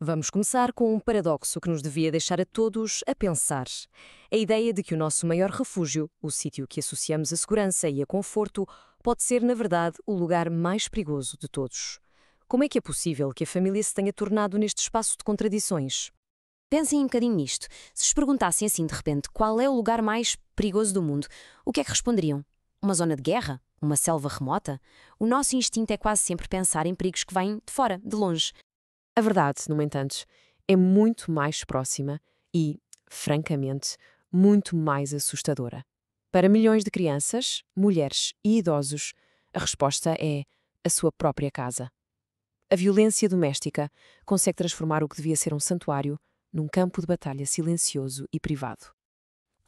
Vamos começar com um paradoxo que nos devia deixar a todos a pensar. A ideia de que o nosso maior refúgio, o sítio que associamos a segurança e a conforto, pode ser, na verdade, o lugar mais perigoso de todos. Como é que é possível que a família se tenha tornado neste espaço de contradições? Pensem um bocadinho nisto. Se vos perguntassem assim de repente qual é o lugar mais perigoso do mundo, o que é que responderiam? Uma zona de guerra? Uma selva remota? O nosso instinto é quase sempre pensar em perigos que vêm de fora, de longe. A verdade, no entanto, é muito mais próxima e, francamente, muito mais assustadora. Para milhões de crianças, mulheres e idosos, a resposta é a sua própria casa. A violência doméstica consegue transformar o que devia ser um santuário num campo de batalha silencioso e privado.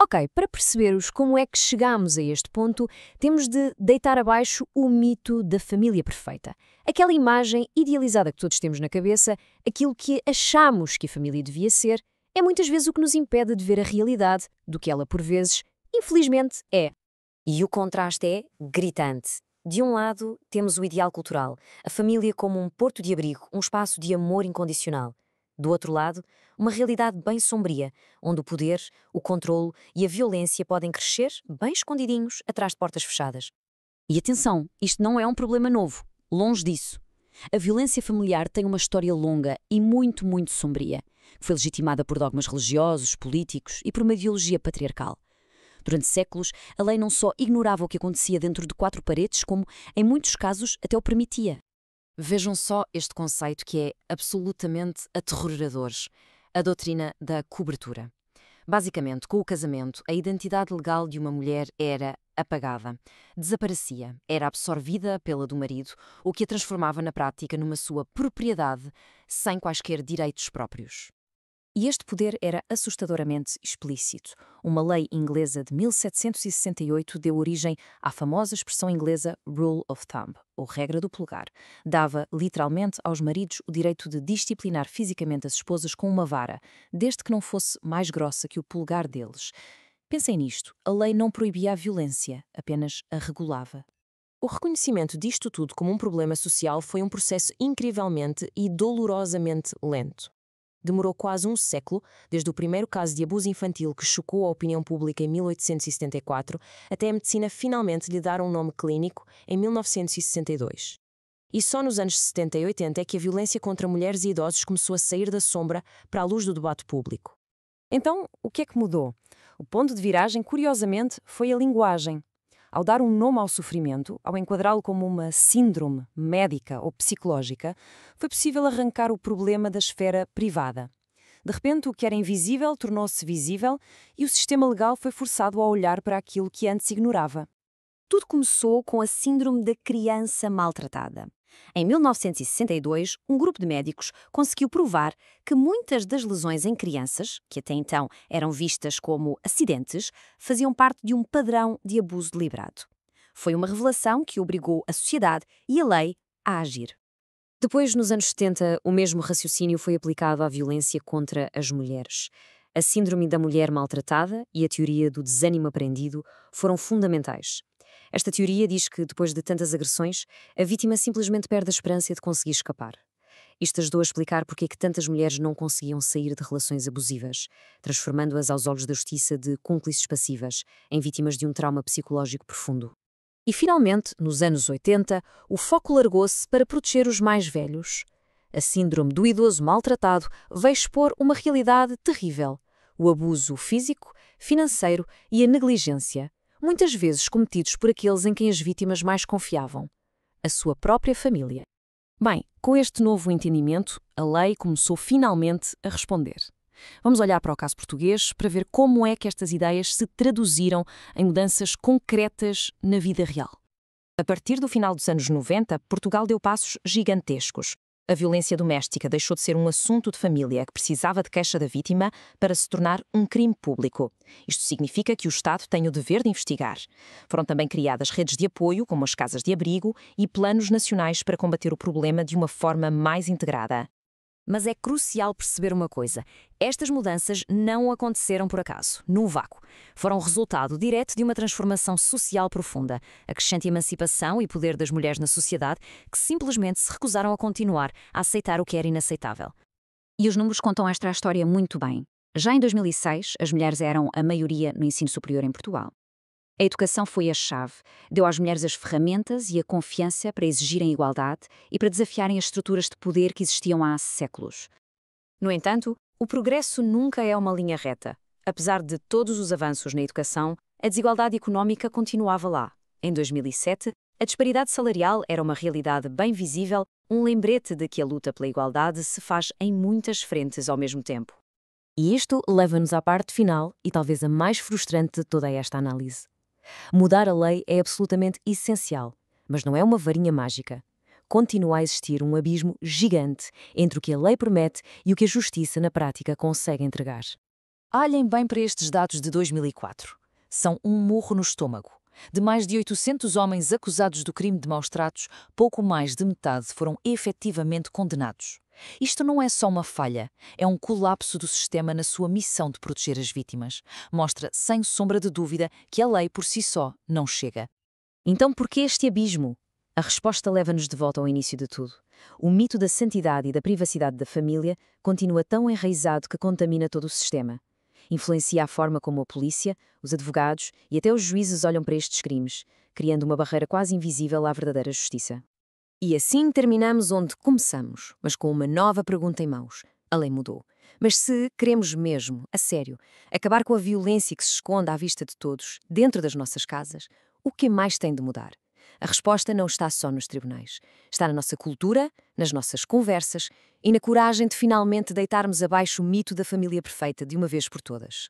Ok, para percebermos como é que chegamos a este ponto, temos de deitar abaixo o mito da família perfeita. Aquela imagem idealizada que todos temos na cabeça, aquilo que achamos que a família devia ser, é muitas vezes o que nos impede de ver a realidade do que ela, por vezes, infelizmente, é. E o contraste é gritante. De um lado, temos o ideal cultural, a família como um porto de abrigo, um espaço de amor incondicional. Do outro lado, uma realidade bem sombria, onde o poder, o controlo e a violência podem crescer bem escondidinhos atrás de portas fechadas. E atenção, isto não é um problema novo, longe disso. A violência familiar tem uma história longa e muito, muito sombria, que foi legitimada por dogmas religiosos, políticos e por uma ideologia patriarcal. Durante séculos, a lei não só ignorava o que acontecia dentro de quatro paredes, como, em muitos casos, até o permitia. Vejam só este conceito que é absolutamente aterrorizador, a doutrina da cobertura. Basicamente, com o casamento, a identidade legal de uma mulher era apagada, desaparecia, era absorvida pela do marido, o que a transformava na prática numa sua propriedade, sem quaisquer direitos próprios. E este poder era assustadoramente explícito. Uma lei inglesa de 1768 deu origem à famosa expressão inglesa Rule of Thumb, ou regra do polegar. Dava, literalmente, aos maridos o direito de disciplinar fisicamente as esposas com uma vara, desde que não fosse mais grossa que o polegar deles. Pensem nisto, a lei não proibia a violência, apenas a regulava. O reconhecimento disto tudo como um problema social foi um processo incrivelmente e dolorosamente lento. Demorou quase um século, desde o primeiro caso de abuso infantil que chocou a opinião pública em 1874, até a medicina finalmente lhe dar um nome clínico em 1962. E só nos anos 70 e 80 é que a violência contra mulheres e idosos começou a sair da sombra para a luz do debate público. Então, o que é que mudou? O ponto de viragem, curiosamente, foi a linguagem. Ao dar um nome ao sofrimento, ao enquadrá-lo como uma síndrome médica ou psicológica, foi possível arrancar o problema da esfera privada. De repente, o que era invisível tornou-se visível e o sistema legal foi forçado a olhar para aquilo que antes ignorava. Tudo começou com a síndrome da criança maltratada. Em 1962, um grupo de médicos conseguiu provar que muitas das lesões em crianças, que até então eram vistas como acidentes, faziam parte de um padrão de abuso deliberado. Foi uma revelação que obrigou a sociedade e a lei a agir. Depois, nos anos 70, o mesmo raciocínio foi aplicado à violência contra as mulheres. A síndrome da mulher maltratada e a teoria do desânimo aprendido foram fundamentais. Esta teoria diz que, depois de tantas agressões, a vítima simplesmente perde a esperança de conseguir escapar. Isto ajudou a explicar porque é que tantas mulheres não conseguiam sair de relações abusivas, transformando-as aos olhos da justiça de cúmplices passivas, em vítimas de um trauma psicológico profundo. E, finalmente, nos anos 80, o foco largou-se para proteger os mais velhos. A síndrome do idoso maltratado veio expor uma realidade terrível: o abuso físico, financeiro e a negligência, muitas vezes cometidos por aqueles em quem as vítimas mais confiavam, a sua própria família. Bem, com este novo entendimento, a lei começou finalmente a responder. Vamos olhar para o caso português para ver como é que estas ideias se traduziram em mudanças concretas na vida real. A partir do final dos anos 90, Portugal deu passos gigantescos. A violência doméstica deixou de ser um assunto de família que precisava de queixa da vítima para se tornar um crime público. Isto significa que o Estado tem o dever de investigar. Foram também criadas redes de apoio, como as casas de abrigo, e planos nacionais para combater o problema de uma forma mais integrada. Mas é crucial perceber uma coisa: estas mudanças não aconteceram por acaso, num vácuo. Foram resultado direto de uma transformação social profunda, a crescente emancipação e poder das mulheres na sociedade, que simplesmente se recusaram a continuar a aceitar o que era inaceitável. E os números contam esta história muito bem. Já em 2006, as mulheres eram a maioria no ensino superior em Portugal. A educação foi a chave, deu às mulheres as ferramentas e a confiança para exigirem igualdade e para desafiarem as estruturas de poder que existiam há séculos. No entanto, o progresso nunca é uma linha reta. Apesar de todos os avanços na educação, a desigualdade económica continuava lá. Em 2007, a disparidade salarial era uma realidade bem visível, um lembrete de que a luta pela igualdade se faz em muitas frentes ao mesmo tempo. E isto leva-nos à parte final e talvez a mais frustrante de toda esta análise. Mudar a lei é absolutamente essencial, mas não é uma varinha mágica. Continua a existir um abismo gigante entre o que a lei promete e o que a justiça na prática consegue entregar. Olhem bem para estes dados de 2004. São um murro no estômago. De mais de 800 homens acusados do crime de maus-tratos, pouco mais de metade foram efetivamente condenados. Isto não é só uma falha, é um colapso do sistema na sua missão de proteger as vítimas. Mostra, sem sombra de dúvida, que a lei por si só não chega. Então, por que este abismo? A resposta leva-nos de volta ao início de tudo. O mito da santidade e da privacidade da família continua tão enraizado que contamina todo o sistema. Influencia a forma como a polícia, os advogados e até os juízes olham para estes crimes, criando uma barreira quase invisível à verdadeira justiça. E assim terminamos onde começamos, mas com uma nova pergunta em mãos. A lei mudou. Mas se queremos mesmo, a sério, acabar com a violência que se esconde à vista de todos, dentro das nossas casas, o que mais tem de mudar? A resposta não está só nos tribunais. Está na nossa cultura, nas nossas conversas e na coragem de finalmente deitarmos abaixo o mito da família perfeita de uma vez por todas.